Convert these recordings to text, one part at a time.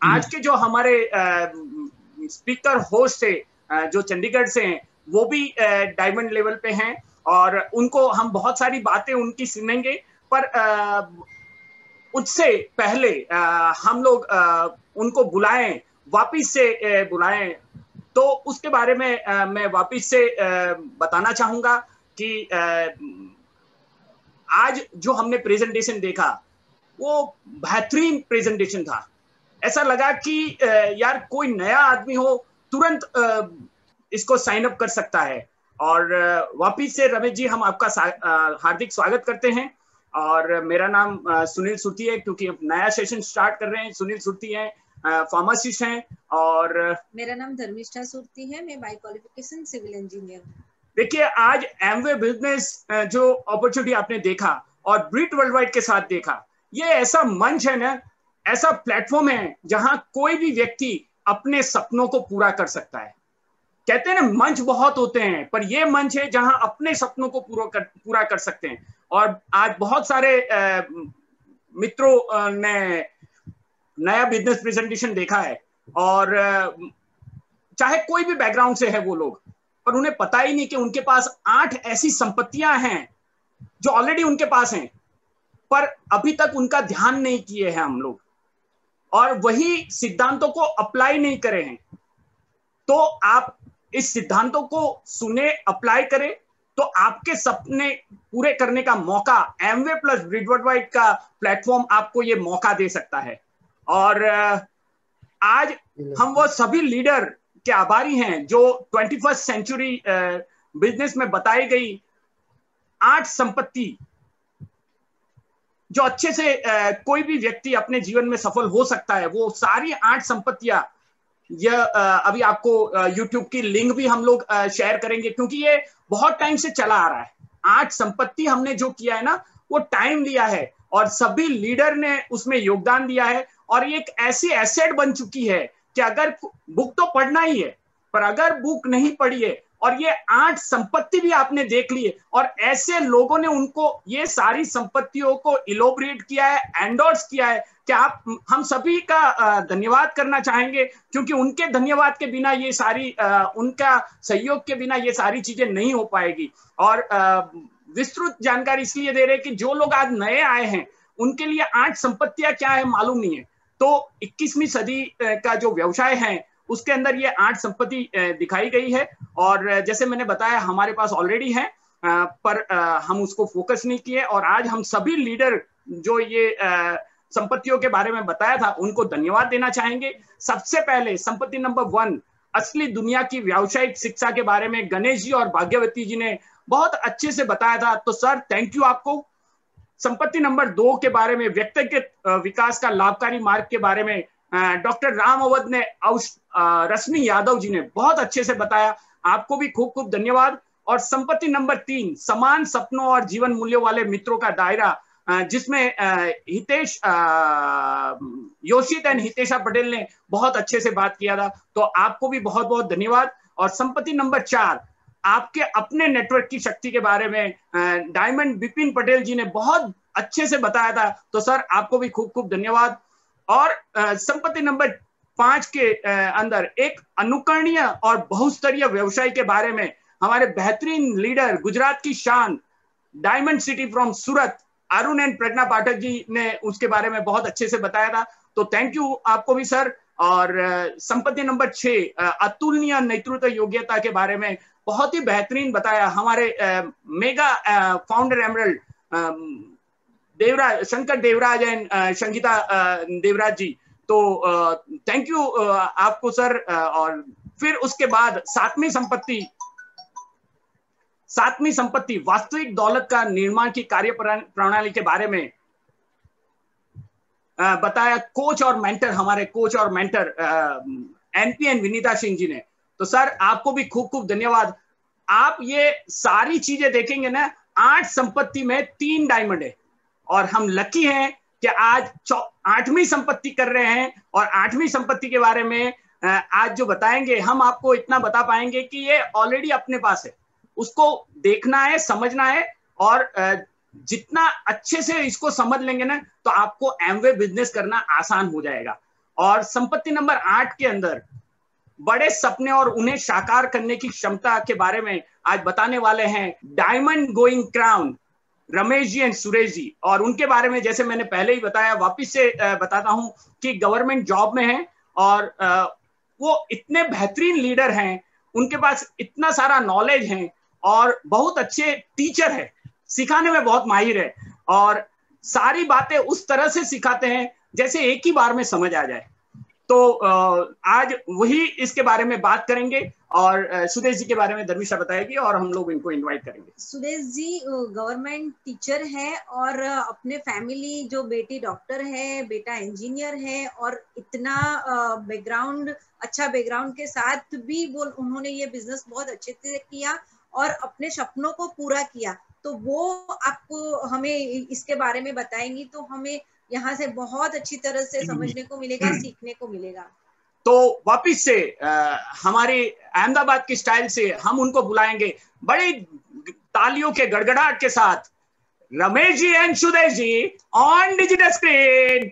आज के जो हमारे स्पीकर होस्ट है जो चंडीगढ़ से हैं, वो भी डायमंड लेवल पे हैं और उनको हम बहुत सारी बातें उनकी सुनेंगे। पर उससे पहले हम लोग उनको बुलाएं, वापिस से बुलाएं, तो उसके बारे में मैं वापिस से बताना चाहूंगा कि आज जो हमने प्रेजेंटेशन देखा वो बेहतरीन प्रेजेंटेशन था। ऐसा लगा कि यार कोई नया आदमी हो तुरंत इसको साइन अप कर सकता है। और वापिस से रमेश जी हम आपका हार्दिक स्वागत करते हैं। और मेरा नाम सुनील सुरती है, क्योंकि हम नया सेशन स्टार्ट कर रहे हैं। सुनील सुरती है, फार्मासिस्ट हैं। और मेरा नाम धर्मिष्ठा सुरती है, मैं बाय क्वालिफिकेशन सिविल इंजीनियर हूँ। देखिए आज एमवे बिजनेस जो अपॉर्चुनिटी आपने देखा और ब्रिट वर्ल्ड वाइड के साथ देखा, ये ऐसा मंच है ना, ऐसा प्लेटफॉर्म है जहां कोई भी व्यक्ति अपने सपनों को पूरा कर सकता है। कहते हैं ना मंच बहुत होते हैं, पर ये मंच है जहां अपने सपनों को पूरा कर सकते हैं। और आज बहुत सारे मित्रों ने नया बिजनेस प्रेजेंटेशन देखा है और चाहे कोई भी बैकग्राउंड से है वो लोग, पर उन्हें पता ही नहीं कि उनके पास 8 ऐसी संपत्तियां हैं जो ऑलरेडी उनके पास हैं, पर अभी तक उनका ध्यान नहीं किए हैं हम लोग, और वही सिद्धांतों को अप्लाई नहीं करे हैं। तो आप इस सिद्धांतों को सुने, अप्लाई करें, तो आपके सपने पूरे करने का मौका एमवे प्लस ब्रिट वर्ल्ड वाइड का प्लेटफॉर्म आपको ये मौका दे सकता है। और आज हम वो सभी लीडर के आभारी हैं जो 21st सेंचुरी बिजनेस में बताई गई 8 संपत्ति जो अच्छे से कोई भी व्यक्ति अपने जीवन में सफल हो सकता है, वो सारी 8 संपत्तियां यह अभी आपको YouTube की लिंक भी हम लोग शेयर करेंगे, क्योंकि ये बहुत टाइम से चला आ रहा है। 8 संपत्ति हमने जो किया है ना, वो टाइम लिया है और सभी लीडर ने उसमें योगदान दिया है। और ये एक ऐसी एसेट बन चुकी है कि अगर बुक तो पढ़ना ही है, पर अगर बुक नहीं पढ़ी है और ये 8 संपत्ति भी आपने देख ली है और ऐसे लोगों ने उनको ये सारी संपत्तियों को इलोबरेट किया है, एंडोर्स किया है, कि आप हम सभी का धन्यवाद करना चाहेंगे, क्योंकि उनके धन्यवाद के बिना ये सारी उनका सहयोग के बिना ये सारी चीजें नहीं हो पाएगी। और विस्तृत जानकारी इसलिए दे रहे हैं कि जो लोग आज नए आए हैं उनके लिए 8 संपत्तियां क्या है मालूम नहीं है। तो 21वीं सदी का जो व्यवसाय है उसके अंदर ये 8 संपत्ति दिखाई गई है। और जैसे मैंने बताया हमारे पास ऑलरेडी है, पर हम उसको फोकस नहीं किए। और आज हम सभी लीडर जो ये संपत्तियों के बारे में बताया था उनको धन्यवाद देना चाहेंगे। सबसे पहले संपत्ति नंबर 1, असली दुनिया की व्यावसायिक शिक्षा के बारे में गणेश जी और भाग्यवती जी ने बहुत अच्छे से बताया था, तो सर थैंक यू आपको। संपत्ति नंबर 2 के बारे में व्यक्तिगत विकास का लाभकारी मार्ग के बारे में डॉक्टर राम अवध ने, रश्मि यादव जी ने बहुत अच्छे से बताया, आपको भी खूब खूब धन्यवाद। और संपत्ति नंबर 3, समान सपनों और जीवन मूल्यों वाले मित्रों का दायरा, जिसमें हितेश योशित एंड हितेशा पटेल ने बहुत अच्छे से बात किया था, तो आपको भी बहुत बहुत धन्यवाद। और संपत्ति नंबर 4, आपके अपने नेटवर्क की शक्ति के बारे में डायमंड बिपिन पटेल जी ने बहुत अच्छे से बताया था, तो सर आपको भी खूब खूब धन्यवाद। और संपत्ति नंबर 5 के अंदर एक अनुकरणीय और बहुस्तरीय व्यवसाय के बारे में हमारे बेहतरीन लीडर, गुजरात की शान, diamond city from Surat, Arun and Pragya Pathak ji ने उसके बारे में बहुत अच्छे से बताया था, तो थैंक यू आपको भी सर। और संपत्ति नंबर 6, अतुलनीय नेतृत्व योग्यता के बारे में बहुत ही बेहतरीन बताया हमारे mega founder emerald Devraj, Shankar Devraj and Sangeeta Devraj ji, तो थैंक यू आपको सर। और फिर उसके बाद 7वीं संपत्ति वास्तविक दौलत का निर्माण की कार्य प्रणाली के बारे में बताया कोच और मेंटर, हमारे कोच और मेंटर एनपीएन विनीता सिंह जी ने, तो सर आपको भी खूब खूब धन्यवाद। आप ये सारी चीजें देखेंगे ना, 8 संपत्ति में 3 डायमंड है, और हम लकी हैं कि आज 8वीं संपत्ति कर रहे हैं। और 8वीं संपत्ति के बारे में आज जो बताएंगे, हम आपको इतना बता पाएंगे कि ये ऑलरेडी अपने पास है, उसको देखना है, समझना है, और जितना अच्छे से इसको समझ लेंगे ना, तो आपको एमवे बिजनेस करना आसान हो जाएगा। और संपत्ति नंबर 8 के अंदर बड़े सपने और उन्हें साकार करने की क्षमता के बारे में आज बताने वाले हैं diamond going crown Ramesh ji and Suresh ji. और उनके बारे में जैसे मैंने पहले ही बताया, वापिस से बताता हूं कि गवर्नमेंट जॉब में हैं और वो इतने बेहतरीन लीडर हैं, उनके पास इतना सारा नॉलेज है और बहुत अच्छे टीचर है, सिखाने में बहुत माहिर है और सारी बातें उस तरह से सिखाते हैं जैसे एक ही बार में समझ आ जाए। तो आज वही इसके बारे में बात करेंगे और सुदेश जी के बारे में धर्मिष्ठा बताएगी और हम लोग इनको इनवाइट करेंगे। सुदेश जी गवर्नमेंट टीचर है और अपने फैमिली, जो बेटी डॉक्टर है, बेटा इंजीनियर है और इतना बैकग्राउंड, अच्छा बैकग्राउंड के साथ भी उन्होंने ये बिजनेस बहुत अच्छे से किया और अपने सपनों को पूरा किया। तो वो आपको हमें इसके बारे में बताएंगी तो हमें यहाँ से बहुत अच्छी तरह से समझने को मिलेगा, सीखने को मिलेगा। तो वापिस से हमारे अहमदाबाद की स्टाइल से हम उनको बुलाएंगे बड़ी तालियों के गड़गड़ाहट के साथ, Ramesh ji and Sudesh ji on digital screen.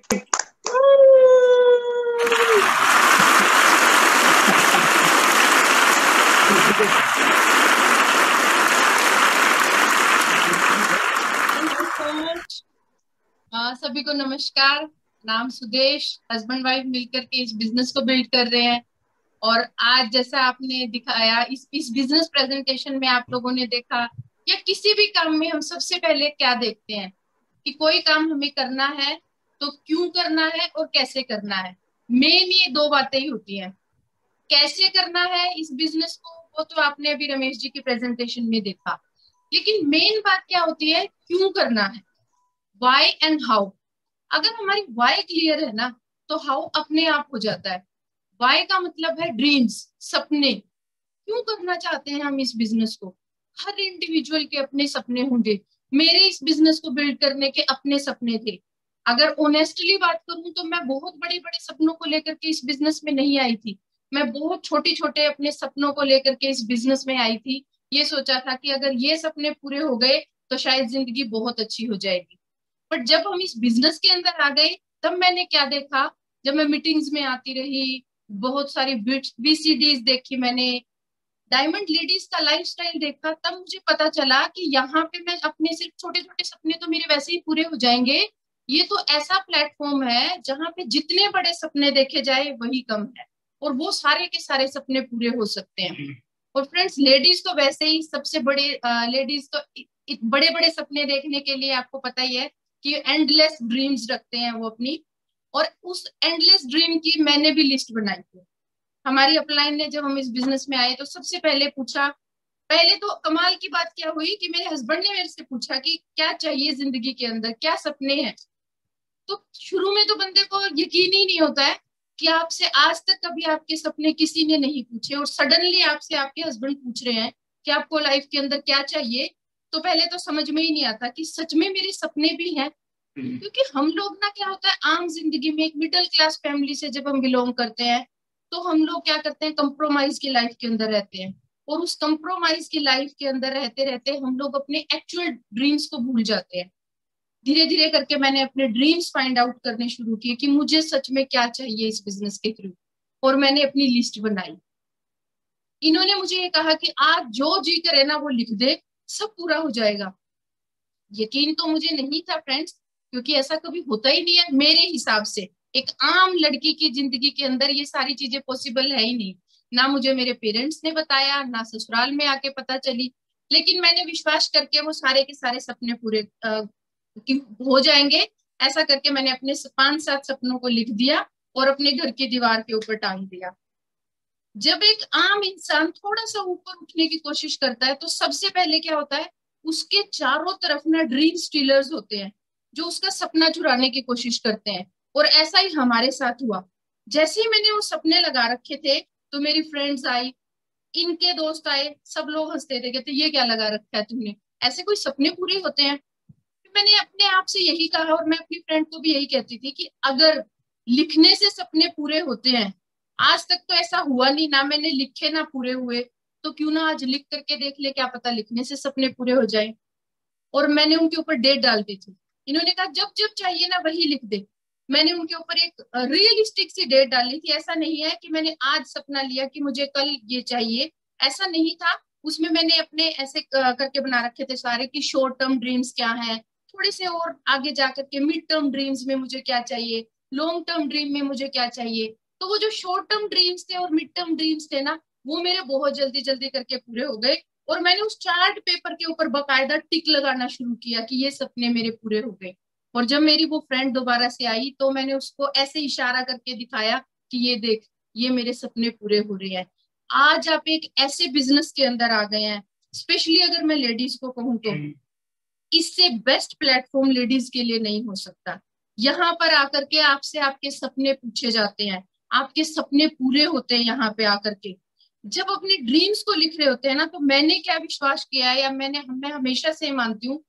सभी को नमस्कार। नाम सुदेश, हस्बैंड वाइफ मिलकर के इस बिजनेस को बिल्ड कर रहे हैं। और आज जैसा आपने दिखाया इस बिजनेस प्रेजेंटेशन में आप लोगों ने देखा, या किसी भी काम में हम सबसे पहले क्या देखते हैं कि कोई काम हमें करना है तो क्यों करना है और कैसे करना है। मेन ये दो बातें ही होती हैं। कैसे करना है इस बिजनेस को, वो तो आपने अभी रमेश जी की प्रेजेंटेशन में देखा, लेकिन मेन बात क्या होती है, क्यों करना है, वाई एंड हाउ। अगर हमारी वाई क्लियर है ना तो हाउ अपने आप हो जाता है। वाई का मतलब है ड्रीम्स, सपने। क्यों करना चाहते हैं हम इस बिजनेस को? हर इंडिविजुअल के अपने सपने होंगे। मेरे इस बिजनेस को बिल्ड करने के अपने सपने थे। अगर ऑनेस्टली बात करूं तो मैं बहुत बड़े बड़े सपनों को लेकर के इस बिजनेस में नहीं आई थी। मैं बहुत छोटे छोटे अपने सपनों को लेकर के इस बिजनेस में आई थी। ये सोचा था कि अगर ये सपने पूरे हो गए तो शायद जिंदगी बहुत अच्छी हो जाएगी। बट जब हम इस बिजनेस के अंदर आ गए तब मैंने क्या देखा, जब मैं मीटिंग्स में आती रही, बहुत सारी VCDs देखी मैंने, डायमंड लेडीज का लाइफस्टाइल देखा, तब मुझे पता चला कि यहाँ पे मैं अपने सिर्फ छोटे छोटे सपने तो मेरे वैसे ही पूरे हो जाएंगे। ये तो ऐसा प्लेटफॉर्म है जहाँ पे जितने बड़े सपने देखे जाए वही कम है और वो सारे के सारे सपने पूरे हो सकते हैं। और फ्रेंड्स, लेडीज तो वैसे ही सबसे बड़े, लेडीज तो बड़े बड़े सपने देखने के लिए आपको पता ही है कि एंडलेस ड्रीम्स रखते हैं वो अपनी। और उस एंडलेस ड्रीम की मैंने भी लिस्ट बनाई थी। हमारी अपलाइन ने, जब हम इस बिजनेस में आए तो सबसे पहले पूछा, पहले तो कमाल की बात क्या हुई कि मेरे हस्बैंड ने मेरे से पूछा कि क्या चाहिए जिंदगी के अंदर, क्या सपने हैं। तो शुरू में तो बंदे को यकीन ही नहीं होता है कि आपसे आज तक कभी आपके सपने किसी ने नहीं पूछे और सडनली आपसे आपके हस्बैंड पूछ रहे हैं कि आपको लाइफ के अंदर क्या चाहिए। तो पहले तो समझ में ही नहीं आता कि सच में मेरे सपने भी हैं। क्योंकि हम लोग ना, क्या होता है, आम जिंदगी में एक मिडिल क्लास फैमिली से जब हम बिलोंग करते हैं तो हम लोग क्या करते हैं, कंप्रोमाइज की लाइफ के अंदर रहते हैं। और उस कंप्रोमाइज की लाइफ के अंदर रहते रहते हम लोग अपने एक्चुअल ड्रीम्स को भूल जाते हैं। धीरे धीरे करके मैंने अपने ड्रीम्स फाइंड आउट करने शुरू किए कि मुझे सच में क्या चाहिए इस बिजनेस के थ्रू, और मैंने अपनी लिस्ट बनाई। इन्होंने मुझे ये कहा कि आज जो जी करे ना वो लिख दे, सब पूरा हो जाएगा। यकीन तो मुझे नहीं था फ्रेंड्स, क्योंकि ऐसा कभी होता ही नहीं है। मेरे हिसाब से एक आम लड़की की जिंदगी के अंदर ये सारी चीजें पॉसिबल है ही नहीं। ना मुझे मेरे पेरेंट्स ने बताया, ना ससुराल में आके पता चली। लेकिन मैंने विश्वास करके वो सारे के सारे सपने पूरे हो जाएंगे, ऐसा करके मैंने अपने 5-7 सपनों को लिख दिया और अपने घर की दीवार के ऊपर टांग दिया। जब एक आम इंसान थोड़ा सा ऊपर उठने की कोशिश करता है तो सबसे पहले क्या होता है, उसके चारों तरफ ना ड्रीम स्टीलर्स होते हैं जो उसका सपना चुराने की कोशिश करते हैं। और ऐसा ही हमारे साथ हुआ। जैसे ही मैंने वो सपने लगा रखे थे तो मेरी फ्रेंड्स आई, इनके दोस्त आए, सब लोग हंसते थे, कहते ये क्या लगा रखा है तुमने, ऐसे कोई सपने पूरे होते हैं? मैंने अपने आप से यही कहा और मैं अपनी फ्रेंड को भी यही कहती थी कि अगर लिखने से सपने पूरे होते हैं, आज तक तो ऐसा हुआ नहीं, ना मैंने लिखे ना पूरे हुए, तो क्यों ना आज लिख करके देख ले, क्या पता लिखने से सपने पूरे हो जाए। और मैंने उनके ऊपर डेट डाल दी थी। इन्होंने कहा जब जब चाहिए ना वही लिख दे। मैंने उनके ऊपर एक रियलिस्टिक सी डेट डाली थी। ऐसा नहीं है कि मैंने आज सपना लिया कि मुझे कल ये चाहिए, ऐसा नहीं था। उसमें मैंने अपने ऐसे करके बना रखे थे सारे कि शॉर्ट टर्म ड्रीम्स क्या है, थोड़े से और आगे जाकर के मिड टर्म ड्रीम्स में मुझे क्या चाहिए, लॉन्ग टर्म ड्रीम में मुझे क्या चाहिए। तो वो जो शॉर्ट टर्म ड्रीम्स थे और मिड टर्म ड्रीम्स थे ना, वो मेरे बहुत जल्दी जल्दी करके पूरे हो गए। और मैंने उस चार्ट पेपर के ऊपर बकायदा टिक लगाना शुरू किया कि ये सपने मेरे पूरे हो गए। और जब मेरी वो फ्रेंड दोबारा से आई तो मैंने उसको ऐसे इशारा करके दिखाया कि ये देख, ये मेरे सपने पूरे हो रहे हैं। आज आप एक ऐसे बिजनेस के अंदर आ गए हैं, स्पेशली अगर मैं लेडीज को कहूँ तो इससे बेस्ट प्लेटफॉर्म लेडीज के लिए नहीं हो सकता। यहाँ पर आकर के आपसे आपके सपने पूछे जाते हैं, आपके सपने पूरे होते हैं यहाँ पे आकर के। जब अपने ड्रीम्स को लिख रहे होते हैं ना, तो मैंने क्या विश्वास किया है, या मैं हमेशा से मानती हूँ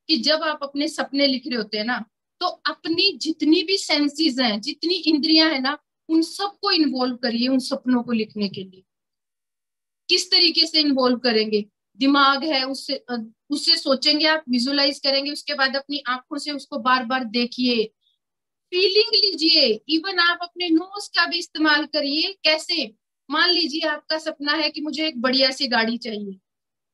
कि जब आप अपने सपने लिख रहे होते हैं ना, तो अपनी जितनी भी सेंसेस हैं, जितनी इंद्रियां हैं ना, उन सबको इन्वॉल्व करिए उन सपनों को लिखने के लिए। किस तरीके से इन्वॉल्व करेंगे? दिमाग है, उससे उससे सोचेंगे, आप विजुलाइज करेंगे, उसके बाद अपनी आंखों से उसको बार बार देखिए, फीलिंग लीजिए। इवन आप अपने नोज का भी इस्तेमाल करिए। कैसे? मान लीजिए आपका सपना है कि मुझे एक बढ़िया सी गाड़ी चाहिए,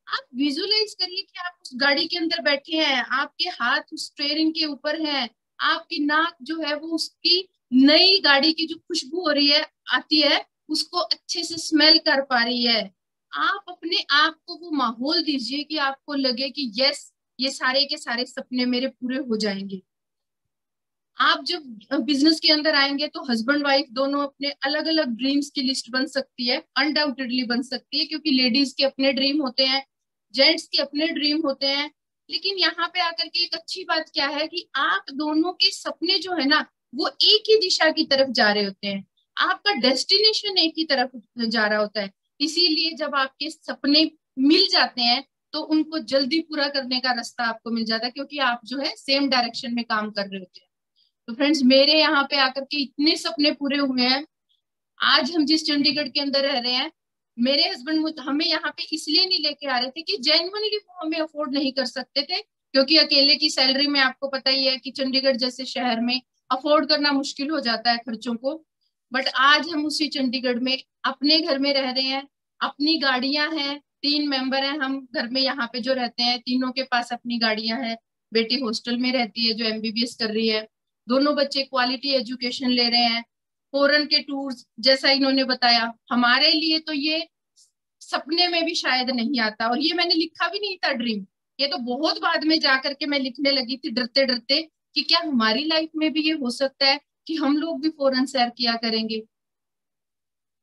आप विजुलाइज करिए कि आप उस गाड़ी के अंदर बैठे हैं, आपके हाथ उस स्टीयरिंग के ऊपर हैं, आपकी नाक जो है वो उसकी नई गाड़ी की जो खुशबू हो रही है, आती है, उसको अच्छे से स्मेल कर पा रही है। आप अपने आप को वो माहौल दीजिए कि आपको लगे कि यस, ये सारे के सारे सपने मेरे पूरे हो जाएंगे। आप जब बिजनेस के अंदर आएंगे तो हस्बैंड वाइफ दोनों अपने अलग अलग ड्रीम्स की लिस्ट बन सकती है, अनडाउटेडली बन सकती है, क्योंकि लेडीज के अपने ड्रीम होते हैं, जेंट्स के अपने ड्रीम होते हैं। लेकिन यहाँ पे आकर के एक अच्छी बात क्या है कि आप दोनों के सपने जो है ना, वो एक ही दिशा की तरफ जा रहे होते हैं, आपका डेस्टिनेशन एक ही तरफ जा रहा होता है। इसीलिए जब आपके सपने मिल जाते हैं तो उनको जल्दी पूरा करने का रास्ता आपको मिल जाता है, क्योंकि आप जो है सेम डायरेक्शन में काम कर रहे होते हैं। तो फ्रेंड्स, मेरे यहाँ पे आकर के इतने सपने पूरे हुए हैं। आज हम जिस चंडीगढ़ के अंदर रह रहे हैं, मेरे हस्बैंड हमें यहाँ पे इसलिए नहीं लेके आ रहे थे कि जेन्युइनली वो हमें अफोर्ड नहीं कर सकते थे, क्योंकि अकेले की सैलरी में आपको पता ही है कि चंडीगढ़ जैसे शहर में अफोर्ड करना मुश्किल हो जाता है खर्चों को। बट आज हम उसी चंडीगढ़ में अपने घर में रह रहे हैं, अपनी गाड़ियां हैं, 3 मेंबर हैं हम घर में यहाँ पे जो रहते हैं, तीनों के पास अपनी गाड़ियां हैं। बेटी हॉस्टल में रहती है जो MBBS कर रही है, दोनों बच्चे क्वालिटी एजुकेशन ले रहे हैं, फॉरेन के टूर्स, जैसा इन्होंने बताया, हमारे लिए तो ये सपने में भी शायद नहीं आता। और ये मैंने लिखा भी नहीं था ड्रीम, ये तो बहुत बाद में जाकर के मैं लिखने लगी थी डरते डरते कि क्या हमारी लाइफ में भी ये हो सकता है कि हम लोग भी फॉरेन सैर किया करेंगे।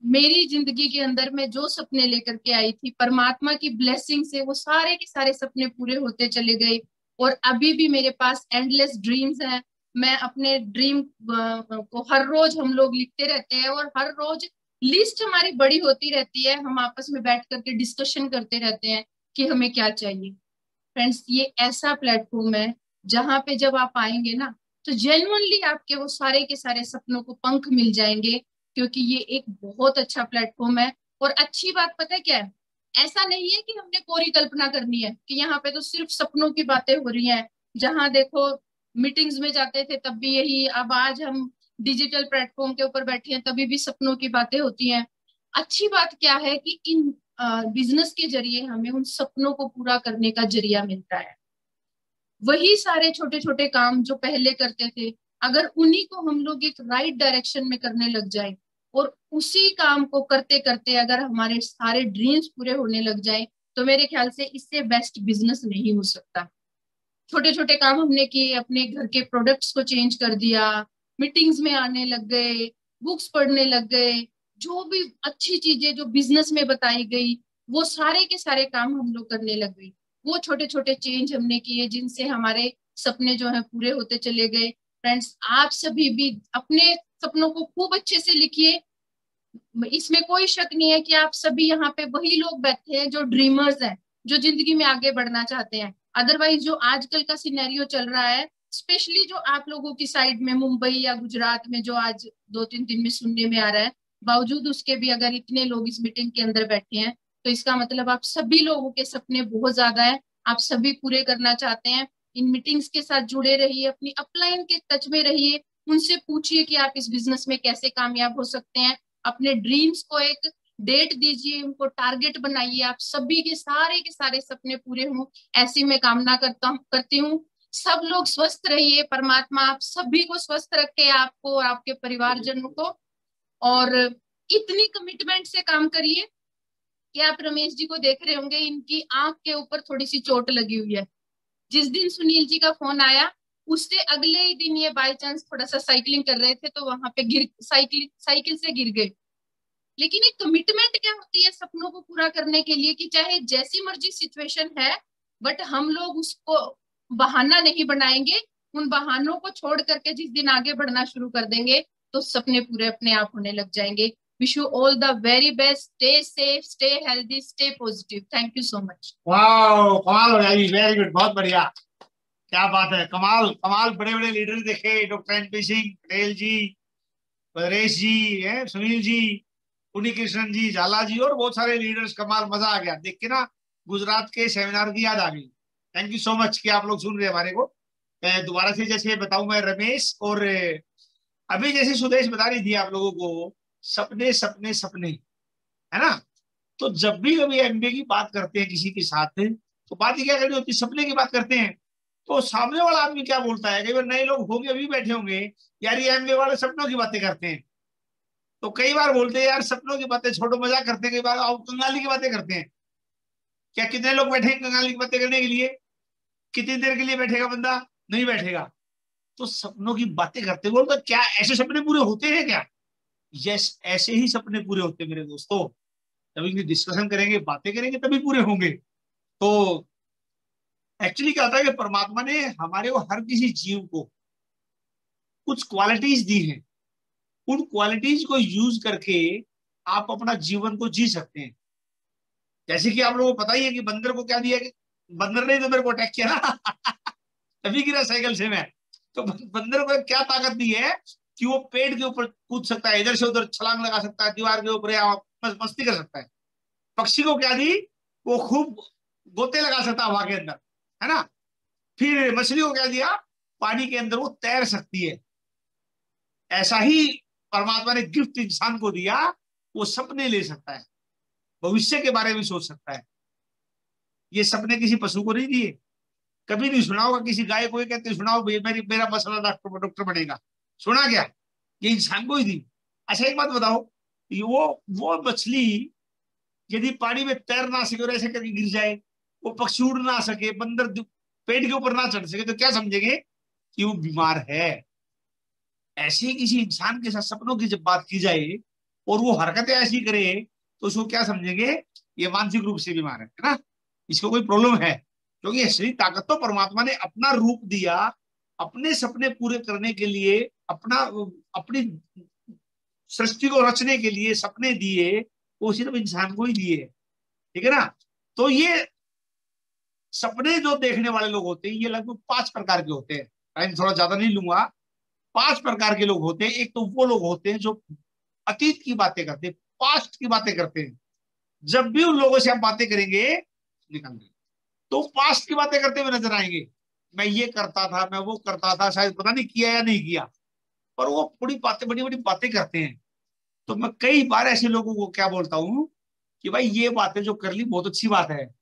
मेरी जिंदगी के अंदर मैं जो सपने लेकर के आई थी, परमात्मा की ब्लेसिंग से वो सारे के सारे सपने पूरे होते चले गए। और अभी भी मेरे पास एंडलेस ड्रीम्स हैं। मैं अपने ड्रीम को हर रोज हम लोग लिखते रहते हैं, और हर रोज लिस्ट हमारी बड़ी होती रहती है, हम आपस में बैठ करके डिस्कशन करते रहते हैं कि हमें क्या चाहिए। फ्रेंड्स, ये ऐसा प्लेटफॉर्म है जहां पे जब आप आएंगे ना, तो जेन्युइनली आपके वो सारे के सारे सपनों को पंख मिल जाएंगे, क्योंकि ये एक बहुत अच्छा प्लेटफॉर्म है। और अच्छी बात पता है क्या है? ऐसा नहीं है कि हमने कोरी कल्पना करनी है कि यहाँ पे तो सिर्फ सपनों की बातें हो रही हैं। जहां देखो मीटिंग्स में जाते थे तब भी यही, अब आज हम डिजिटल प्लेटफॉर्म के ऊपर बैठे हैं तभी भी सपनों की बातें होती हैं। अच्छी बात क्या है कि इन बिजनेस के जरिए हमें उन सपनों को पूरा करने का जरिया मिलता है। वही सारे छोटे छोटे काम जो पहले करते थे, अगर उन्हीं को हम लोग एक राइट डायरेक्शन में करने लग जाए, और उसी काम को करते करते अगर हमारे सारे ड्रीम्स पूरे होने लग जाए, तो मेरे ख्याल से इससे बेस्ट बिजनेस नहीं हो सकता। छोटे छोटे काम हमने किए, अपने घर के प्रोडक्ट्स को चेंज कर दिया, मीटिंग्स में आने लग गए, बुक्स पढ़ने लग गए, जो भी अच्छी चीजें जो बिजनेस में बताई गई, वो सारे के सारे काम हम लोग करने लग गए। वो छोटे छोटे चेंज हमने किए जिनसे हमारे सपने जो है पूरे होते चले गए। फ्रेंड्स, आप सभी भी अपने सपनों को खूब अच्छे से लिखिए। इसमें कोई शक नहीं है कि आप सभी यहाँ पे वही लोग बैठे हैं जो ड्रीमर्स हैं, जो जिंदगी में आगे बढ़ना चाहते हैं। अदरवाइज जो आजकल का सिनेरियो चल रहा है, स्पेशली जो आप लोगों की साइड में मुंबई या गुजरात में जो आज 2-3 दिन में सुनने में आ रहा है, बावजूद उसके भी अगर इतने लोग इस मीटिंग के अंदर बैठे हैं, तो इसका मतलब आप सभी लोगों के सपने बहुत ज्यादा है, आप सभी पूरे करना चाहते हैं। इन मीटिंग्स के साथ जुड़े रहिए, अपनी अपलाइन के टच में रहिए। उनसे पूछिए कि आप इस बिजनेस में कैसे कामयाब हो सकते हैं। अपने ड्रीम्स को एक डेट दीजिए, उनको टारगेट बनाइए, आप सभी के सारे सपने पूरे हों, ऐसी मैं कामना करती हूँ। सब लोग स्वस्थ रहिए, परमात्मा आप सभी को स्वस्थ रखे, आपको और आपके परिवारजनों को। और इतनी कमिटमेंट से काम करिए कि आप रमेश जी को देख रहे होंगे, इनकी आंख के ऊपर थोड़ी सी चोट लगी हुई है। जिस दिन सुनील जी का फोन आया उससे अगले ही दिन ये बाय चांस थोड़ा सा साइकिलिंग कर रहे थे तो वहां पे साइकिल से गिर गए। लेकिन एक कमिटमेंट क्या होती है सपनों को पूरा करने के लिए, कि चाहे जैसी मर्जी सिचुएशन है, बट हम लोग उसको बहाना नहीं बनाएंगे। उन बहानों को छोड़ करके जिस दिन आगे बढ़ना शुरू कर देंगे तो सपने पूरे अपने आप होने लग जाएंगे। Wish you all the very best, stay safe, stay healthy, stay positive. Thank you so much. वाह, कमाल हो गई, वेरी गुड, बहुत बढ़िया, क्या बात है, कमाल कमाल। बड़े बड़े लीडर देखे, डॉक्टर एनपी सिंह पटेल जी, परेश जी, है सुनील जी, पुनी कृष्णन जी, झाला जी, और बहुत सारे लीडर्स। कमाल, मजा आ गया देख के ना, गुजरात के सेमिनार की याद आ गई। थैंक यू सो मच कि आप लोग सुन रहे हैं हमारे को। मैं दोबारा से जैसे बताऊं, मैं रमेश, और अभी जैसे सुदेश बता रही थी आप लोगों को, सपने सपने सपने, है ना। तो जब भी कभी एमबीए की बात करते हैं किसी के साथ, तो बात ही क्या करनी होती है, सपने की बात करते हैं। तो सामने वाला आदमी क्या बोलता है, कई बार नए लोग होंगे, अभी बैठे होंगे, यार ये एमबीए वाले सपनों की बातें करते हैं। तो कई बार बोलते हैं यार सपनों की बातें छोड़ो, मजाक करते हैं, कई बार कंगाली की बातें करते हैं। क्या कितने लोग बैठे हैं कंगाली की बातें करने के लिए? कितनी देर के लिए बैठेगा बंदा? नहीं बैठेगा। तो सपनों की बातें करते बोलते, क्या ऐसे सपने पूरे होते हैं क्या? यस, ऐसे ही सपने पूरे होते हैं मेरे दोस्तों। जब इनकी डिस्कशन करेंगे, बातें करेंगे, तभी पूरे होंगे। तो एक्चुअली क्या होता है कि परमात्मा ने हमारे को, हर किसी जीव को कुछ क्वालिटीज दी हैं। उन क्वालिटीज को यूज करके आप अपना जीवन को जी सकते हैं। जैसे कि आप लोगों को पता ही है कि बंदर को क्या दिया, कि बंदर ने तो मेरे को अटैक किया ना तभी गिरा साइकिल से मैं। तो बंदर को क्या ताकत दी है कि वो पेड़ के ऊपर कूद सकता है, इधर से उधर छलांग लगा सकता है, दीवार के ऊपर या मस्ती कर सकता है। पक्षी को क्या दी, वो खूब गोते लगा सकता है हवा के अंदर, है ना। फिर मछली को क्या दिया, पानी के अंदर वो तैर सकती है। ऐसा ही परमात्मा ने गिफ्ट इंसान को दिया, वो सपने ले सकता है, भविष्य के बारे में सोच सकता है। ये सपने किसी पशु को नहीं दिए। कभी नहीं सुना होगा किसी गाय को ये कहते, सुनाओ मेरा मसला डॉक्टर बनेगा, सुना क्या? ये इंसान को ही दी। अच्छा एक बात बताओ, वो मछली यदि पानी में तैर ना सके और ऐसे करके गिर जाए, वो पक्षी उड़ ना सके, बंदर पेड़ के ऊपर ना चढ़ सके, तो क्या समझेंगे कि वो बीमार है। ऐसे ही किसी इंसान के साथ सपनों की जब बात की जाए और वो हरकतें ऐसी करे, तो उसको क्या समझेंगे, ये मानसिक रूप से बीमार है ना, इसको कोई प्रॉब्लम है। क्योंकि असली ताकत तो परमात्मा ने अपना रूप दिया, अपने सपने पूरे करने के लिए, अपनी सृष्टि को रचने के लिए सपने दिए, वो सिर्फ इंसान को ही दिए, ठीक है ना। तो ये सपने जो देखने वाले लोग होते हैं, ये लगभग 5 प्रकार के होते हैं। टाइम थोड़ा ज्यादा नहीं लूंगा। 5 प्रकार के लोग होते हैं। एक तो वो लोग होते हैं जो अतीत की बातें करते हैं, पास्ट की बातें करते हैं। जब भी उन लोगों से आप बातें करेंगे, निकल गए, तो पास्ट की बातें करते हुए नजर आएंगे। मैं ये करता था, मैं वो करता था, शायद पता नहीं किया या नहीं किया, पर वो बड़ी बड़ी बातें करते हैं। तो मैं कई बार ऐसे लोगों को क्या बोलता हूं कि भाई ये बातें जो कर ली बहुत अच्छी बात है,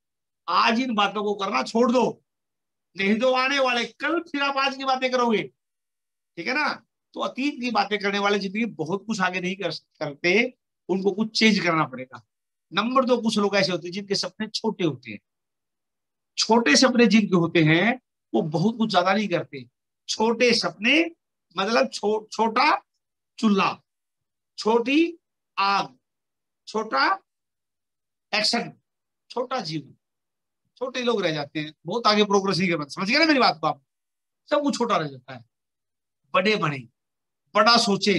आज इन बातों को करना छोड़ दो, नहीं तो आने वाले कल फिर आप आज की बातें करोगे, ठीक है ना। तो अतीत की बातें करने वाले जिंदगी बहुत कुछ आगे नहीं करते, उनको कुछ चेंज करना पड़ेगा। नंबर 2, कुछ लोग ऐसे होते हैं जिनके सपने छोटे होते हैं। छोटे सपने जिनके होते हैं वो बहुत कुछ ज्यादा नहीं करते। छोटे सपने मतलब छोटा चूल्हा, छोटी आग, छोटा एक्शन, छोटा जीवन। छोटे लोग रह जाते हैं, बहुत आगे प्रोग्रेस नहीं कर पाते। समझ गए ना मेरी बात को आप? सब कुछ छोटा रह जाता है। बड़े बने, बड़ा सोचे,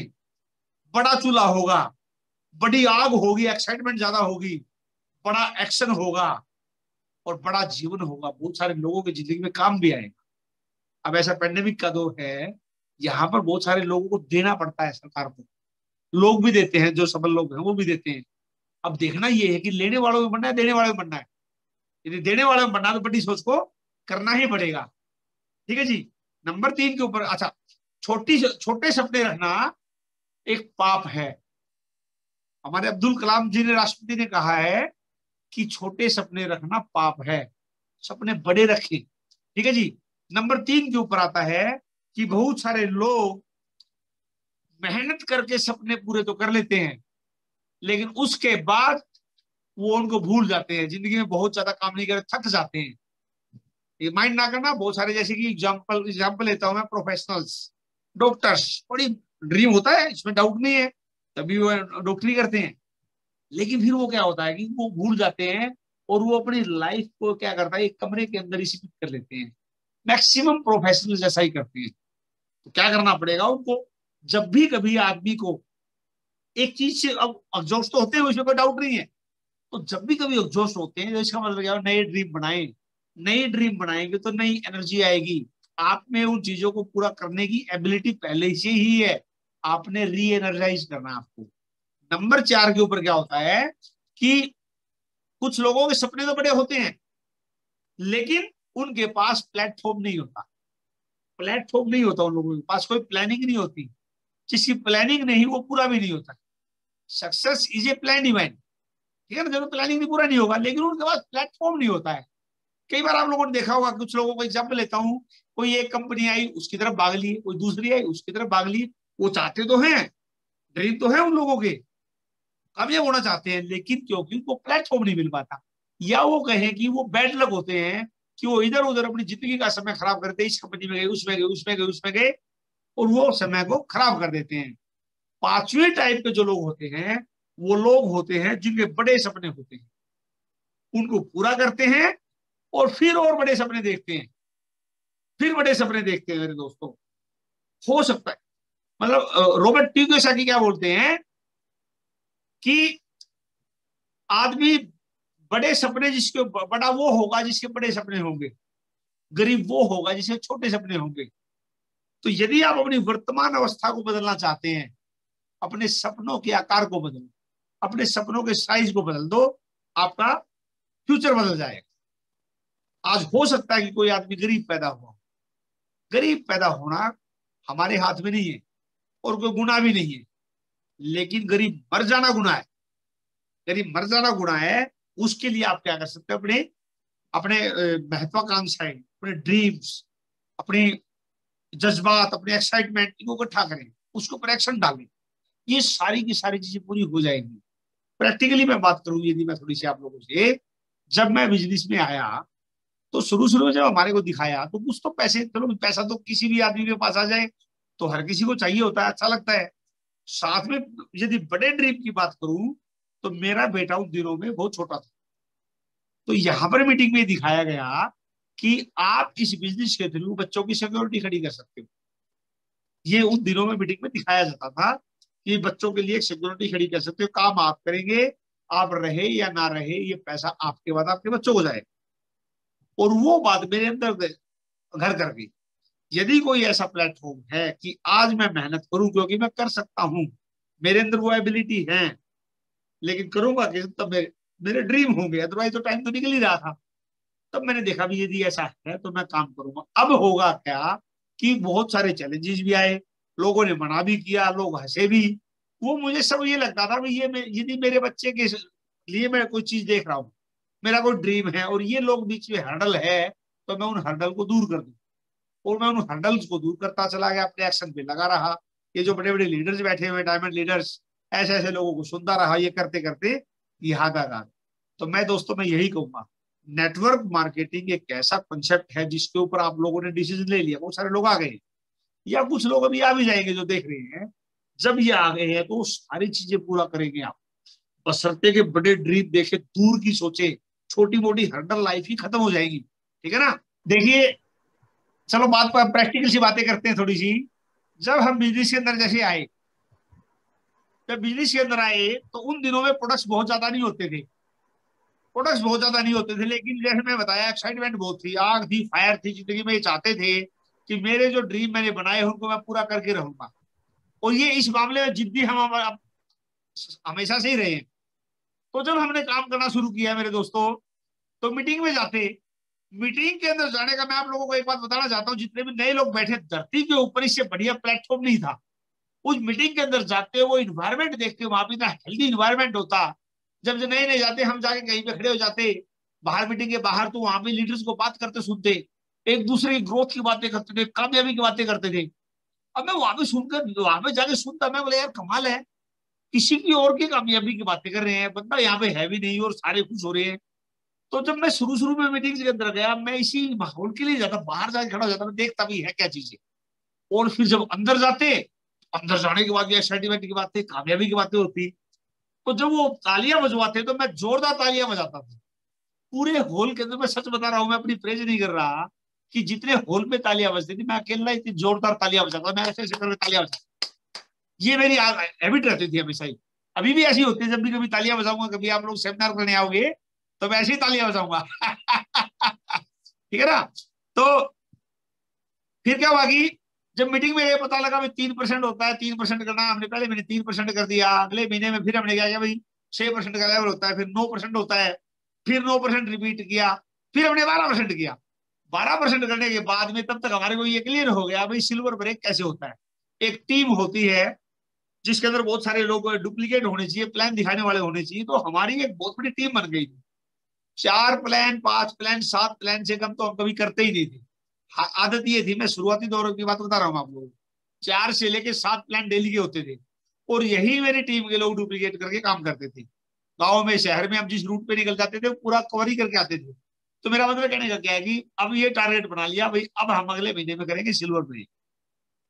बड़ा चूल्हा होगा, बड़ी आग होगी, एक्साइटमेंट ज्यादा होगी, बड़ा एक्शन होगा और बड़ा जीवन होगा। बहुत सारे लोगों की जिंदगी में काम भी आएगा। अब ऐसा पेंडेमिक का दौर है, यहाँ पर बहुत सारे लोगों को देना पड़ता है सरकार को। लोग भी देते हैं, जो सबल लोग हैं वो भी देते हैं। अब देखना ये है कि लेने वालों में बनना है, देने वालों में बनना है। यदि देने वालों में बनना है तो बड़ी सोच को करना ही पड़ेगा, ठीक है जी। नंबर 3 के ऊपर, अच्छा छोटे सपने रखना एक पाप है। हमारे अब्दुल कलाम जी ने, राष्ट्रपति ने कहा है कि छोटे सपने रखना पाप है, सपने बड़े रखें। ठीक है जी। नंबर 3 के ऊपर आता है कि बहुत सारे लोग मेहनत करके सपने पूरे तो कर लेते हैं, लेकिन उसके बाद वो उनको भूल जाते हैं, जिंदगी में बहुत ज्यादा काम नहीं कर, थक जाते हैं। ये माइंड ना करना। बहुत सारे, जैसे कि एग्जाम्पल लेता हूं मैं, प्रोफेशनल्स, डॉक्टर्स, बड़ी ड्रीम होता है, इसमें डाउट नहीं है, तभी वो डॉक्टरी करते हैं। लेकिन फिर वो क्या होता है कि वो भूल जाते हैं और वो अपनी लाइफ को क्या करता है, एक कमरे के अंदर ही सीमित कर लेते हैं। मैक्सिमम प्रोफेशनल जैसा ही करते हैं। तो क्या करना पड़ेगा उनको, जब भी कभी आदमी को एक चीज से, अब एग्जॉस्ट तो होते हैं, उसमें कोई डाउट नहीं है, तो जब भी कभी एग्जॉस्ट होते हैं, तो इसका मतलब क्या, नए ड्रीम बनाए। नई ड्रीम बनाएंगे तो नई एनर्जी आएगी आप में, उन चीजों को पूरा करने की एबिलिटी पहले से ही है, आपने री एनर्जाइज करना आपको। नंबर 4 के ऊपर क्या होता है कि कुछ लोगों के सपने तो बड़े होते हैं, लेकिन उनके पास प्लेटफॉर्म नहीं होता। प्लेटफॉर्म नहीं होता उन लोगों के पास, कोई प्लानिंग नहीं होती। जिसकी प्लानिंग नहीं, वो पूरा भी नहीं होता। Success is a plan event, ठीक है ना। जब प्लानिंग नहीं, पूरा नहीं होगा, लेकिन उनके पास प्लेटफॉर्म नहीं होता है। कई बार आप लोगों ने देखा होगा, कुछ लोगों को एग्जाम्पल लेता हूं, कोई एक कंपनी आई उसकी तरफ भाग ली, कोई दूसरी आई उसकी तरफ भाग ली। वो चाहते तो हैं, ड्रीम तो है उन लोगों के, कामयाब होना चाहते हैं, लेकिन क्योंकि उनको प्लेटफॉर्म नहीं मिल पाता, या वो कहें कि वो बैड लक होते हैं कि वो इधर उधर अपनी जिंदगी का समय खराब करते हैं, इस कंपनी में गए, उसमें गए, उसमें गए, उसमें गए, और वो समय को खराब कर देते हैं। 5वें टाइप के जो लोग होते हैं, वो लोग होते हैं जिनके बड़े सपने होते हैं, उनको पूरा करते हैं और फिर और बड़े सपने देखते हैं, फिर बड़े सपने देखते हैं। मेरे दोस्तों, हो सकता है, मतलब रॉबर्ट टी कियोसाकी क्या बोलते हैं कि आदमी बड़े सपने, जिसके बड़ा वो होगा जिसके बड़े सपने होंगे, गरीब वो होगा जिसके छोटे सपने होंगे। तो यदि आप अपनी वर्तमान अवस्था को बदलना चाहते हैं, अपने सपनों के आकार को बदलो, अपने सपनों के साइज को बदल दो, आपका फ्यूचर बदल जाएगा। आज हो सकता है कि कोई आदमी गरीब पैदा हुआ, गरीब पैदा होना हमारे हाथ में नहीं है और कोई गुनाह भी नहीं है, लेकिन गरीब मर जाना गुनाह है। गरीब मर जाना गुनाह है। उसके लिए आप क्या कर सकते हैं, अपने अपने महत्वाकांक्षाएं, अपने ड्रीम्स, अपने जज्बात, अपने एक्साइटमेंट, इनको इकट्ठा करें, उसके ऊपर एक्शन डालें। ये सारी की सारी चीजें पूरी हो जाएंगी। प्रैक्टिकली मैं बात करूं, यदि मैं थोड़ी सी आप लोगों से, जब मैं बिजनेस में आया तो शुरू शुरू में जब हमारे को दिखाया तो कुछ तो पैसे, चलो पैसा तो किसी भी आदमी के पास आ जाए तो हर किसी को चाहिए होता है, अच्छा लगता है। साथ में यदि बड़े ड्रीम की बात करूं तो मेरा बेटा उन दिनों में बहुत छोटा था। तो यहाँ पर मीटिंग में दिखाया गया कि आप इस बिजनेस के थ्रू बच्चों की सिक्योरिटी खड़ी कर सकते हो। ये उन दिनों में मीटिंग में दिखाया जाता था कि बच्चों के लिए एक सिक्योरिटी खड़ी कर सकते हो, काम आप करेंगे, आप रहे या ना रहे, ये पैसा आपके बाद आपके बच्चों को जाए। और वो बात मेरे अंदर घर कर गई। यदि कोई ऐसा प्लेटफॉर्म है कि आज मैं मेहनत करूं, क्योंकि मैं कर सकता हूं, मेरे अंदर वो एबिलिटी है, लेकिन करूंगा कि तब मेरे ड्रीम होंगे, अदरवाइज तो टाइम तो निकल ही रहा था। तब मैंने देखा भी यदि ऐसा है तो मैं काम करूंगा। अब होगा क्या कि बहुत सारे चैलेंजेस भी आए, लोगों ने मना भी किया, लोग हंसे भी। वो मुझे सब ये लगता था कि ये यदि मेरे बच्चे के लिए मैं कोई चीज देख रहा हूँ, मेरा कोई ड्रीम है, और ये लोग बीच में हर्डल है, तो मैं उन हर्डल को दूर कर दूं। और मैं उन हर्डल्स को दूर करता चला गया, अपने एक्शन पे लगा रहा। ये जो बड़े बड़े लीडर्स बैठे हुए, डायमंड लीडर्स, ऐसे ऐसे लोगों को सुनता रहा, ये करते करते यहाँ तक आ। तो मैं दोस्तों, मैं यही कहूंगा, नेटवर्क मार्केटिंग एक ऐसा कंसेप्ट है जिसके ऊपर आप लोगों ने डिसीजन ले लिया, बहुत सारे लोग आ गए, या कुछ लोग अभी आ भी जाएंगे जो देख रहे हैं। जब ये आ गए हैं तो सारी चीजें पूरा करेंगे आप, बशर्ते के बड़े ड्रीम देखे, दूर की सोचे, छोटी मोटी हर्डल लाइफ ही खत्म हो जाएगी। ठीक है ना। देखिए, चलो बात पर प्रैक्टिकल सी बातें करते हैं थोड़ी सी। जब हम बिजनेस के अंदर जैसे आए, जब बिजनेस के अंदर आए तो उन दिनों में प्रोडक्ट्स बहुत ज्यादा नहीं होते थे, प्रोडक्ट्स बहुत ज्यादा नहीं होते थे, लेकिन जैसे मैं बताया, एक्साइटमेंट बहुत थी, आग थी, फायर थी जिंदगी में। ये चाहते थे कि मेरे जो ड्रीम मैंने बनाए उनको मैं पूरा करके रहूंगा। और ये इस मामले में जिद्दी हम हमेशा से ही रहे हैं। तो जब हमने काम करना शुरू किया मेरे दोस्तों, तो मीटिंग में जाते मीटिंग के अंदर जाने का मैं आप लोगों को एक बात बताना चाहता हूँ, जितने भी नए लोग बैठे, धरती के ऊपर इससे बढ़िया प्लेटफॉर्म नहीं था। उस मीटिंग के अंदर जाते वो इन्वायरमेंट देखते, वहां पे इतना हेल्दी इन्वायरमेंट होता। जब नए नए जाते, हम जाके कहीं पे खड़े हो जाते बाहर, मीटिंग के बाहर, तो वहां पे लीडर्स को बात करते सुनते, एक दूसरे की ग्रोथ की बातें करते थे, कामयाबी की बातें करते थे। अब मैं वहां पे सुनकर, वहां पे जाके सुनता, मैं बोले यार कमाल है, किसी की और की कामयाबी की बातें कर रहे हैं, बंदा यहाँ पे है भी नहीं और सारे खुश हो रहे हैं। तो जब मैं शुरू में मीटिंग के अंदर गया, मैं इसी माहौल के लिए जाता, बाहर जाके खड़ा हो जाता, मैं देखता भी है क्या चीजें। और फिर जब अंदर जाते, अंदर जाने के बाद एक्साइटमेंट की बातें, कामयाबी की बातें होती, तो जब वो तालियां बजवाते तो मैं जोरदार तालियां बजाता था पूरे हॉल के अंदर। मैं सच बता रहा हूं, मैं अपनी प्रेज नहीं कर रहा, कि जितने हॉल में तालियां बजती थी, मैं अकेला इतनी जोरदार तालियां बजाता, मैं ऐसे ऐसे करके तालियां बजाता। ये मेरी हैबिट रहती थी हमेशा ही, अभी भी ऐसी होती है। जब भी कभी तालियां बजाऊंगा, कभी आप लोग सेमिनार करने आओगे तो मैं ऐसे ही तालियां बजाऊंगा। ठीक है ना। तो फिर क्या हुआ कि जब मीटिंग में ये पता लगा भाई 3% होता है, 3% करना, हमने पहले महीने 3% कर दिया, अगले महीने में फिर हमने क्या किया भाई 6% का लेवल होता है, फिर 9% होता है, फिर 9% रिपीट किया, फिर हमने 12% किया। 12% करने के बाद में तब तक हमारे को ये क्लियर हो गया भाई सिल्वर ब्रेक कैसे होता है। एक टीम होती है जिसके अंदर बहुत सारे लोग डुप्लीकेट होने चाहिए, प्लान दिखाने वाले होने चाहिए। तो हमारी एक बहुत बड़ी टीम बन गई थी, 4 प्लान, 5 प्लान, 7 प्लान से कम तो हम कभी करते ही नहीं थे। आदत ये थी, मैं शुरुआती दौर की बात बता रहा हूँ आप लोगों को, 4 से लेके 7 प्लान डेली के होते थे, और यही मेरी टीम के लोग डुप्लीकेट करके काम करते थे। गाँव में, शहर में हम जिस रूट पे निकल जाते थे पूरा कवर ही करके आते थे। तो मेरा मतलब कहने का क्या है कि अब ये टारगेट बना लिया भाई, अब हम अगले महीने में करेंगे सिल्वर ब्रेक।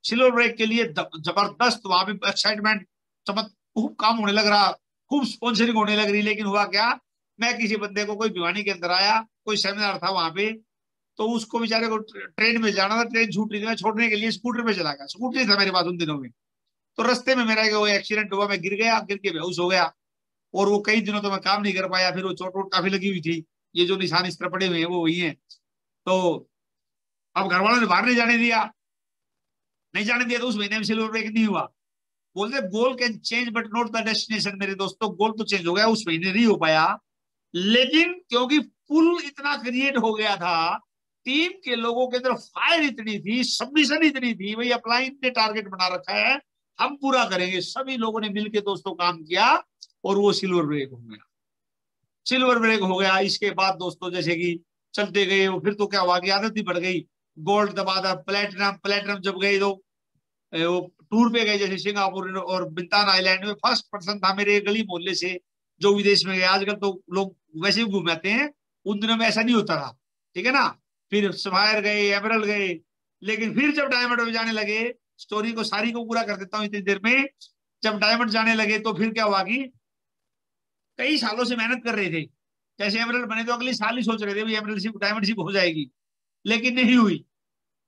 सिल्वर ब्रेक के लिए जबरदस्त वहां पे एक्साइटमेंट, खूब काम होने लग रहा, खूब स्पॉन्सरिंग होने लग रही। लेकिन हुआ क्या, मैं किसी बंदे को, कोई भिवानी के अंदर आया, कोई सेमिनार था वहां पे, तो उसको बेचारे को ट्रेन में जाना था, ट्रेन छूट रही थी, मैं छोड़ने के लिए स्कूटर पे चला गया। स्कूटर था मेरे पास उन दिनों में। तो रास्ते में मेरा वो एक्सीडेंट हुआ, मैं गिर गया, गिर के बेहोश हो गया, और वो कई दिनों तो मैं काम नहीं कर पाया। फिर वो चोट वोट काफी लगी हुई थी, ये जो निशान इस तरह पड़े हुए हैं वो वही है। तो अब घर वालों ने बाहर नहीं जाने दिया, नहीं जाने दिया, तो उस महीने में सिल्वर ब्रेक नहीं हुआ। बोलते goal can change but not the destination. मेरे दोस्तों, गोल तो चेंज हो गया, उस महीने नहीं हो पाया, लेकिन क्योंकि पुल इतना क्रिएट हो गया था, टीम के लोगों के अंदर फायर इतनी थी, सबमिशन इतनी थी, भाई अपलाइन ने टारगेट बना रखा है, हम पूरा करेंगे। सभी लोगों ने मिलकर दोस्तों काम किया और वो सिल्वर ब्रेक हो गया। सिल्वर ब्रेक हो गया। इसके बाद दोस्तों जैसे कि चलते गए, वो फिर तो क्या हुआ कि आदत ही बढ़ गई, गोल्ड दबा था, प्लेटिनम, प्लेटिनम जब गए तो वो टूर पे गए, जैसे सिंगापुर और बिंतान आइलैंड में, फर्स्ट पर्सन था मेरे गली मोहल्ले से जो विदेश में गया। आजकल तो लोग वैसे ही घूम आते हैं, उन दिनों में ऐसा नहीं होता था, ठीक है ना। फिर सफायर गए, एमरल्ड गए, लेकिन फिर जब डायमंड में जाने लगे, स्टोरी को सारी को पूरा कर देता हूँ इतनी देर में, जब डायमंड जाने लगे तो फिर क्या हुआ कि कई सालों से मेहनत कर रहे थे, जैसे एमरल्ड बने तो अगले साल ही सोच रहे थे भाई एमरल्ड डायमंड शिप हो जाएगी, लेकिन नहीं हुई।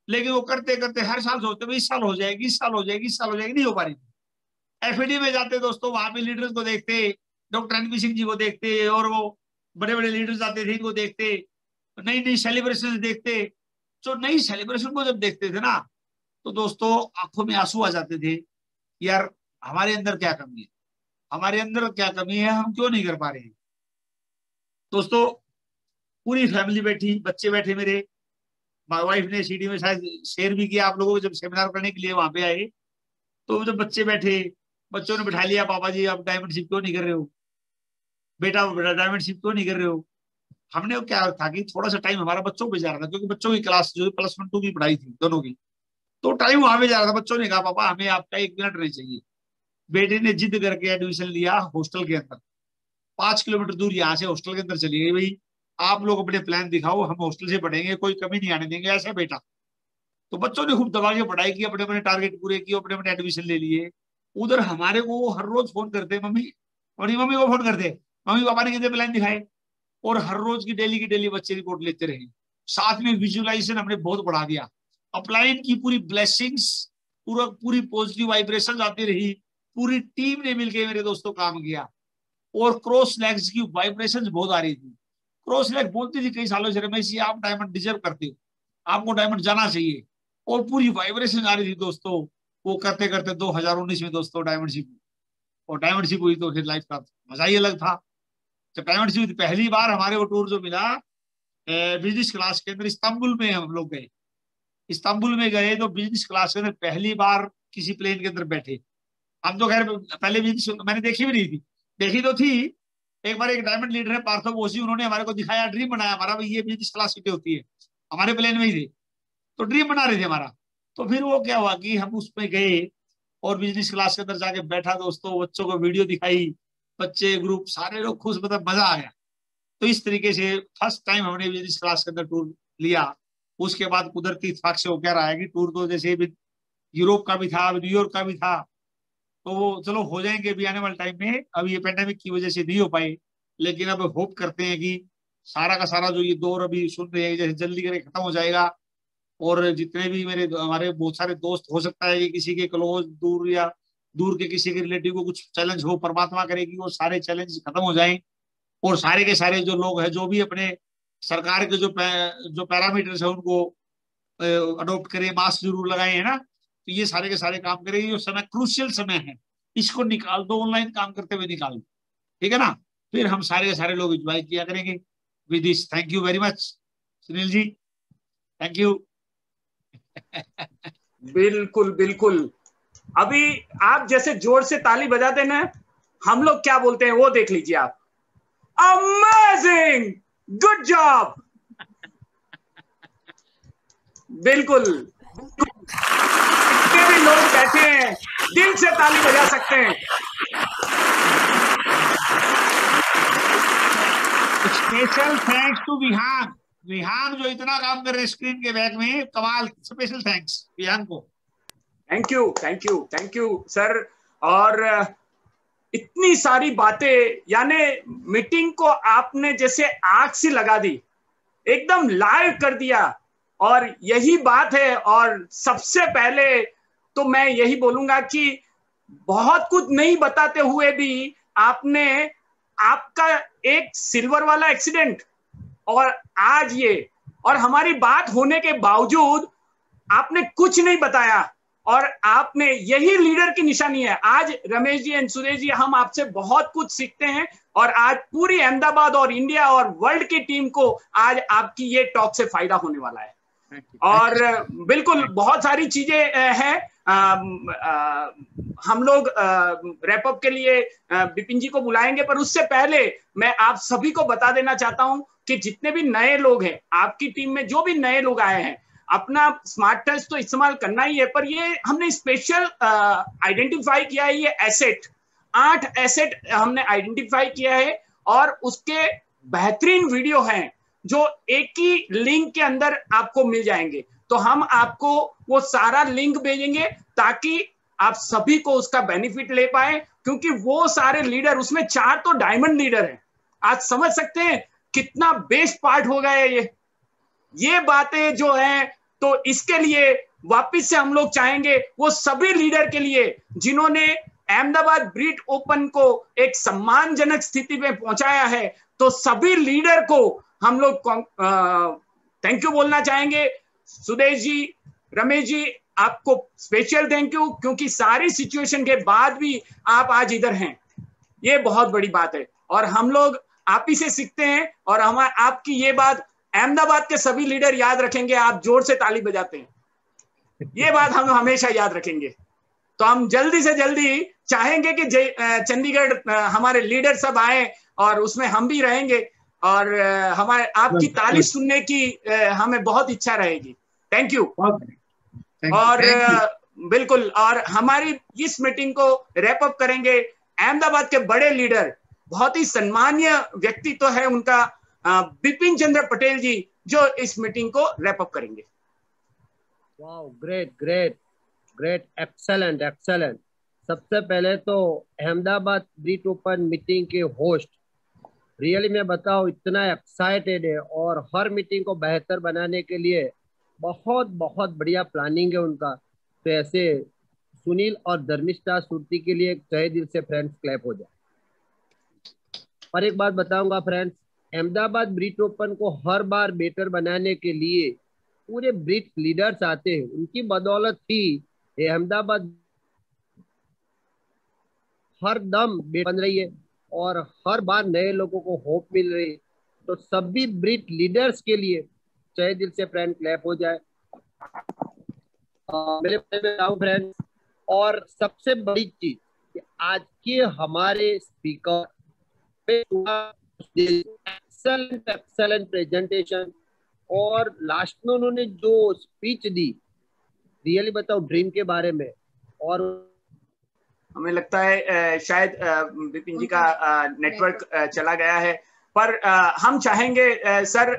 लेकिन वो करते करते हर साल सोचते भाई इस साल हो जाएगी, इस साल हो जाएगी, इस साल हो जाएगी, नहीं हो पा रही थी। एफईडी में जाते दोस्तों, वहां पे लीडर्स को देखते, डॉक्टर एनपी सिंह जी को देखते, और वो बड़े बड़े लीडर्स आते थे इनको देखते, नई नई सेलिब्रेशन देखते। जो नई सेलिब्रेशन को जब देखते थे ना, तो दोस्तों आंखों में आंसू आ जाते थे, यार हमारे अंदर क्या कमी है, हमारे अंदर क्या कमी है, हम क्यों नहीं कर पा रहे हैं। दोस्तों पूरी फैमिली बैठी, बच्चे बैठे मेरे, वाइफ ने सीडी में शायद शेयर भी किया आप लोगों को, जब सेमिनार करने के लिए वहां पे आए, तो जब बच्चे बैठे, बच्चों ने बिठा लिया, पापा जी आप डायमंड शिप क्यों नहीं कर रहे हो, बेटा डायमंड शिप क्यों नहीं कर रहे हो। हमने क्या था कि थोड़ा सा टाइम हमारा बच्चों पे जा रहा था, क्योंकि बच्चों की क्लास जो +1 2 की पढ़ाई थी दोनों की, तो टाइम वहां पे जा रहा था। बच्चों ने कहा पापा हमें आपका 1 मिनट नहीं चाहिए। बेटे ने जिद करके एडमिशन लिया हॉस्टल के अंदर, 5 किलोमीटर दूर यहाँ से हॉस्टल के अंदर चली गई, भाई आप लोग अपने प्लान दिखाओ, हम हॉस्टल से पढ़ेंगे, कोई कमी नहीं आने देंगे, ऐसा बेटा। तो बच्चों ने खूब दबा के पढ़ाई की, अपने अपने टारगेट पूरे किए, अपने अपने एडमिशन ले लिए। उधर हमारे को वो हर रोज फोन करते, मम्मी, और मम्मी को फोन करते, मम्मी पापा ने कितने प्लान दिखाए, और हर रोज की डेली बच्चे रिपोर्ट लेते रहे। साथ में विजुअलाइजेशन हमने बहुत बढ़ा दिया, अपलाइन की पूरी ब्लेसिंग्स, पूरी पॉजिटिव वाइब्रेशन आती रही, पूरी टीम ने मिलकर मेरे दोस्तों काम किया। और क्रॉस लेग्स की वाइब्रेशन बहुत आ रही थी। क्रॉस लेग बोलती थी कई सालों से, रमेश जी आप डायमंड डिजर्व करते हो, आपको डायमंड जाना चाहिए, और पूरी वाइब्रेशन आ रही थी दोस्तों। वो करते करते 2019 में दोस्तों डायमंड शिप, और डायमंड शिप हुई तो फिर लाइफ का मजा ही अलग था। जब डायमंड शिप पहली बार हमारे को टूर जो मिला, बिजनेस क्लास के अंदर इस्तांबुल में हम लोग गए। इस्तांबुल में गए तो बिजनेस क्लास के अंदर पहली बार किसी प्लेन के अंदर बैठे। हम तो खैर पहले बिजनेस मैंने देखी भी नहीं थी, देखी तो थी एक बार, एक डायमंड लीडर है पार्थो बोसी, उन्होंने हमारे को दिखाया, ड्रीम बनाया हमारा, भाई ये बिजनेस क्लास सीटें होती है, हमारे प्लेन में ही थे तो ड्रीम बना रहे थे हमारा। तो फिर वो क्या हुआ कि हम उसमें गए और बिजनेस क्लास के अंदर जाके बैठा, दोस्तों बच्चों को वीडियो दिखाई, बच्चे ग्रुप सारे लोग खुश, मतलब मजा आ गया। तो इस तरीके से फर्स्ट टाइम हमने बिजनेस क्लास के अंदर टूर लिया। उसके बाद कुदरती इत्तेफाक से हो क्या रहा है कि टूर तो जैसे यूरोप का भी था, न्यूयॉर्क का भी था, तो वो चलो हो जाएंगे भी आने वाले टाइम में, अभी ये पेंडेमिक की वजह से नहीं हो पाए, लेकिन अब होप करते हैं कि सारा का सारा जो ये दौर अभी सुन रहे हैं जैसे जल्दी करके खत्म हो जाएगा। और जितने भी हमारे बहुत सारे दोस्त, हो सकता है कि किसी के क्लोज दूर या दूर के किसी के रिलेटिव को कुछ चैलेंज हो, परमात्मा करे कि वो सारे चैलेंज खत्म हो जाएं और सारे के सारे जो लोग हैं जो भी अपने सरकार के जो पैरामीटर्स है उनको अडोप्ट करें, मास्क जरूर लगाए, है ना। तो ये सारे के सारे काम करें, ये समय क्रूशियल समय है, इसको निकाल दो, ऑनलाइन काम करते हुए निकाल दो, ठीक है ना। फिर हम सारे के सारे लोग एंजॉय किया करेंगे with this. Thank you very much Sunil ji, thank you. बिल्कुल बिल्कुल। अभी आप जैसे जोर से ताली बजाते ना, हम लोग क्या बोलते हैं वो देख लीजिए आप। Amazing, good job. बिल्कुल, जितने भी लोग बैठे हैं दिल से ताली बजा सकते हैं। Special thanks to Vihan, Vihan जो इतना काम कर रहे हैं स्क्रीन के बैक में, कमाल, स्पेशल थैंक्स विहान को। Thank you thank you thank you sir. और इतनी सारी बातें, यानी मीटिंग को आपने जैसे आग से लगा दी, एकदम लाइव कर दिया, और यही बात है। और सबसे पहले तो मैं यही बोलूंगा कि बहुत कुछ नहीं बताते हुए भी आपने, आपका एक सिल्वर वाला एक्सीडेंट और आज ये, और हमारी बात होने के बावजूद आपने कुछ नहीं बताया, और आपने, यही लीडर की निशानी है। आज रमेश जी एंड सुरेश जी, हम आपसे बहुत कुछ सीखते हैं, और आज पूरी अहमदाबाद और इंडिया और वर्ल्ड की टीम को आज आपकी ये टॉक से फायदा होने वाला है। और बिल्कुल बहुत सारी चीजें हैं। हम लोग रैप अप के लिए बिपिन जी को बुलाएंगे, पर उससे पहले मैं आप सभी को बता देना चाहता हूं कि जितने भी नए लोग हैं आपकी टीम में, जो भी नए लोग आए हैं, अपना स्मार्ट टच तो इस्तेमाल करना ही है, पर ये हमने स्पेशल आइडेंटिफाई किया है, ये एसेट, 8 एसेट हमने आइडेंटिफाई किया है, और उसके बेहतरीन वीडियो हैं जो एक ही लिंक के अंदर आपको मिल जाएंगे। तो हम आपको वो सारा लिंक भेजेंगे ताकि आप सभी को उसका बेनिफिट ले पाए, क्योंकि वो सारे लीडर, उसमें 4 तो डायमंड लीडर हैं। आज समझ सकते हैं कितना बेस्ट पार्ट हो गया है ये बातें जो हैं। तो इसके लिए वापस से हम लोग चाहेंगे वो सभी लीडर के लिए जिन्होंने अहमदाबाद ब्रीट ओपन को एक सम्मानजनक स्थिति में पहुंचाया है, तो सभी लीडर को हम लोग थैंक यू बोलना चाहेंगे। सुदेश जी, रमेश जी, आपको स्पेशल थैंक यू, क्योंकि सारी सिचुएशन के बाद भी आप आज इधर हैं, ये बहुत बड़ी बात है, और हम लोग आप ही से सीखते हैं। और हम आपकी ये बात अहमदाबाद के सभी लीडर याद रखेंगे, आप जोर से ताली बजाते हैं, ये बात हम हमेशा याद रखेंगे। तो हम जल्दी से जल्दी चाहेंगे कि चंडीगढ़ हमारे लीडर सब आए, और उसमें हम भी रहेंगे, और हमारे आपकी ताली सुनने की हमें बहुत इच्छा रहेगी। Thank you. और बिल्कुल, और हमारी इस मीटिंग को रैप अप करेंगे अहमदाबाद के बड़े लीडर, बहुत ही सम्मानीय व्यक्तित्व है उनका, बिपिन चंद्र पटेल जी, जो इस मीटिंग को रैप अप करेंगे। Wow, great great great, excellent excellent. सबसे पहले तो अहमदाबाद ब्रीट ओपन मीटिंग के होस्ट, रियली मैं बताऊं इतना एक्साइटेड है, और हर मीटिंग को बेहतर बनाने के लिए बहुत बहुत बढ़िया प्लानिंग है उनका। तो ऐसे सुनील और धर्मिष्ठा सुरती के लिए तहे दिल से फ्रेंड्स क्लैप हो जाए। और एक बात बताऊंगा फ्रेंड्स, अहमदाबाद ब्रीट ओपन को हर बार बेटर बनाने के लिए पूरे ब्रीट लीडर्स आते हैं, उनकी बदौलत ही अहमदाबाद हर दम बन रही है और हर बार नए लोगों को होप मिल रही है। तो सभी ब्रीट लीडर्स के लिए चाहे दिल से फ्रेंड क्लैप हो जाए। मेरे फ्रेंड्स, और सबसे बड़ी चीज कि आज के हमारे स्पीकर एक्सेलेंट प्रेजेंटेशन, और लास्ट में उन्होंने जो स्पीच दी, रियली बताओ ड्रीम के बारे में। और हमें लगता है शायद विपिन जी का नेटवर्क चला गया है, पर हम चाहेंगे सर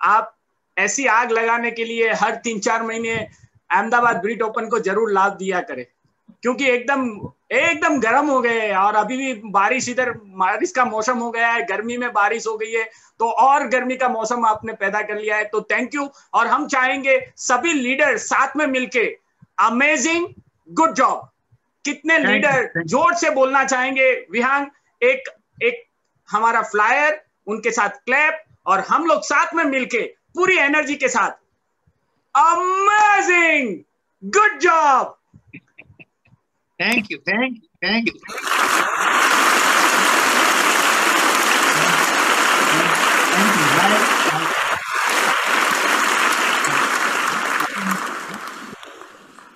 आप ऐसी आग लगाने के लिए हर 3-4 महीने अहमदाबाद ब्रीट ओपन को जरूर लाभ दिया करें, क्योंकि एकदम गर्म हो गए हैं। और अभी भी बारिश का मौसम हो गया है, गर्मी में बारिश हो गई है, तो और गर्मी का मौसम आपने पैदा कर लिया है, तो थैंक यू। और हम चाहेंगे सभी लीडर साथ में मिलके अमेजिंग, गुड जॉब। कितने लीडर जोर से बोलना चाहेंगे? विहांग, एक हमारा फ्लायर, उनके साथ क्लैप, और हम लोग साथ में मिलके पूरी एनर्जी के साथ amazing, good job. Thank you, thank you, thank you.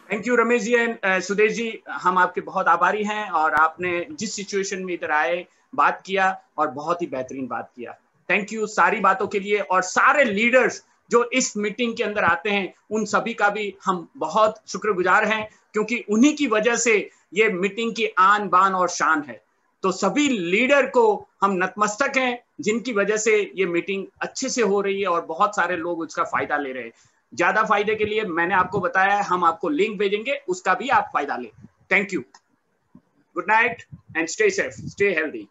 Thank you Ramesh ji and Sudesh ji, हम आपके बहुत आभारी हैं। और आपने जिस सिचुएशन में इधर आए, बात किया, और बहुत ही बेहतरीन बात किया। थैंक यू सारी बातों के लिए। और सारे लीडर्स जो इस मीटिंग के अंदर आते हैं, उन सभी का भी हम बहुत शुक्रगुजार हैं, क्योंकि उन्हीं की वजह से ये मीटिंग की आन बान और शान है। तो सभी लीडर को हम नतमस्तक हैं, जिनकी वजह से ये मीटिंग अच्छे से हो रही है और बहुत सारे लोग उसका फायदा ले रहे हैं। ज्यादा फायदे के लिए मैंने आपको बताया, हम आपको लिंक भेजेंगे, उसका भी आप फायदा लें। Thank you, good night and stay safe, stay healthy.